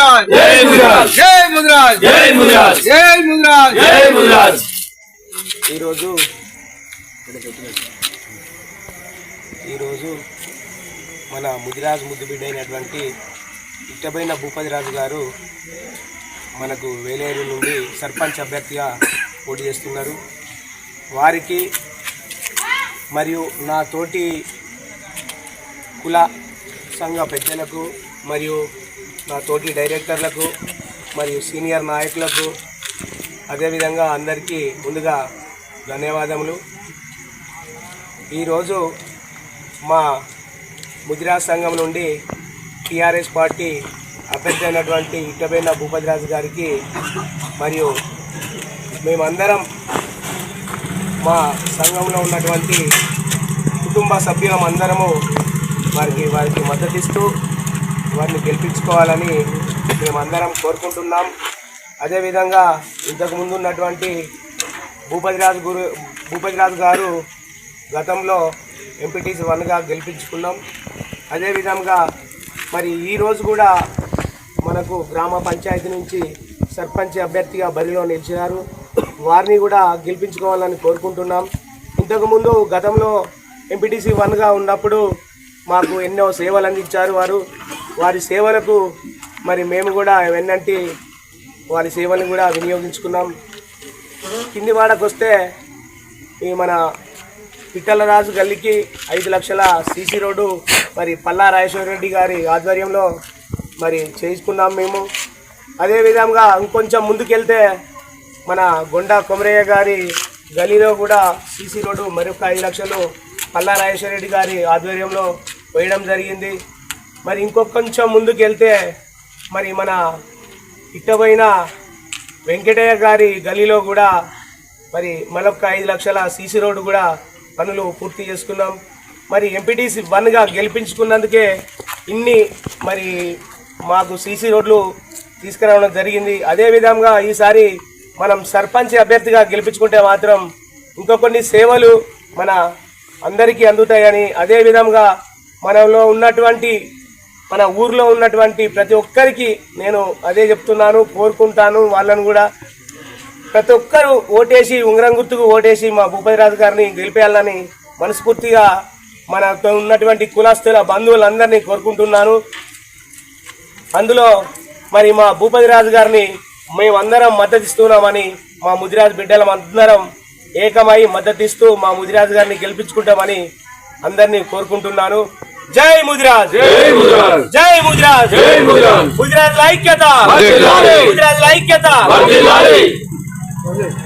ముదిరాజ్ జై ముదిరాజ్ జై ముదిరాజ్ జై ముదిరాజ్ జై ముదిరాజ్ జై ముదిరాజ్. ఈరోజు మన ముదిరాజ్ ముద్దు బిడ్డ అయినటువంటి ఇట్టబైన భూపతిరాజు గారు మనకు వేలేరు నుండి సర్పంచ్ అభ్యర్థిగా పోటీ చేస్తున్నారు. వారికి మరియు నా తోటి కుల సంఘ పెద్దలకు మరియు నా తోటి డైరెక్టర్లకు మరియు సీనియర్ నాయకులకు అదేవిధంగా అందరికీ ముందుగా ధన్యవాదములు. ఈరోజు మా ముదిరాజ్ సంఘం నుండి టీఆర్ఎస్ పార్టీ అభ్యర్థి అయినటువంటి ఇట్టబైన భూపతిరాజు గారికి మరియు మేమందరం మా సంఘంలో ఉన్నటువంటి కుటుంబ సభ్యులమందరము వారికి మద్దతిస్తూ వారిని గెలిపించుకోవాలని మేమందరం కోరుకుంటున్నాం. అదేవిధంగా ఇంతకుముందు ఉన్నటువంటి భూపతిరాజు గారు గతంలో ఎంపీటీసీ 1గా గెలిపించుకున్నాం. అదేవిధంగా మరి ఈరోజు కూడా మనకు గ్రామ పంచాయతీ నుంచి సర్పంచ్ అభ్యర్థిగా బరిలో నిలిచారు. వారిని కూడా గెలిపించుకోవాలని కోరుకుంటున్నాం. ఇంతకుముందు గతంలో ఎంపీటీసీ 1గా ఉన్నప్పుడు మాకు ఎన్నో సేవలు అందించారు. వారి సేవలకు మరి మేము కూడా వెన్నంటి వారి సేవలను కూడా వినియోగించుకున్నాం. కింది వాడకు వస్తే ఈ మన పిట్టలరాజు గల్లీకి 5 లక్షల సీసీ రోడ్డు మరి పల్లా రాజేశ్వర రెడ్డి గారి ఆధ్వర్యంలో మరి చేసుకున్నాం మేము. అదేవిధంగా ఇంకొంచెం ముందుకెళ్తే మన గొండా కొమరయ్య గారి గలీలో కూడా సీసీ రోడ్డు మరొక 5 లక్షలు పల్లా రాజేశ్వర రెడ్డి గారి ఆధ్వర్యంలో వేయడం జరిగింది. మరి ఇంకొంచెం ముందుకెళ్తే మరి మన ఇట్టబైన వెంకటయ్య గారి గలీలో కూడా మరి మరొక 5 లక్షల సీసీ రోడ్డు కూడా పనులు పూర్తి చేసుకున్నాం. మరి ఎంపీటీసీ 1గా గెలిపించుకున్నందుకే ఇన్ని మరి మాకు సీసీ రోడ్లు తీసుకురావడం జరిగింది. అదేవిధంగా ఈసారి మనం సర్పంచ్ అభ్యర్థిగా గెలిపించుకుంటే మాత్రం ఇంకో కొన్ని సేవలు మన అందరికీ అందుతాయని, అదేవిధంగా మనలో ఉన్నటువంటి మన ఊర్లో ఉన్నటువంటి ప్రతి ఒక్కరికి నేను అదే చెప్తున్నాను, కోరుకుంటాను. వాళ్ళను కూడా ప్రతి ఒక్కరూ ఓటేసి ఉంగరం గుర్తుకు ఓటేసి మా భూపతిరాజు గారిని గెలిపేయాలని మనస్ఫూర్తిగా మనతో ఉన్నటువంటి కులస్తుల బంధువులందరినీ కోరుకుంటున్నాను. అందులో మరి మా భూపతిరాజు గారిని మేమందరం మద్దతిస్తున్నామని మా ముదిరాజు బిడ్డలం అందరం ఏకమై మద్దతిస్తూ మా ముదిరాజు గారిని గెలిపించుకుంటామని అందరినీ కోరుకుంటున్నాను. జై ముదిరాజ్ జై ముదిరాజ్ జై ముదిరాజ్ జై ముదిరాజ్. ముదిరాజుల ఐక్యత, ముదిరాజుల ఐక్యత.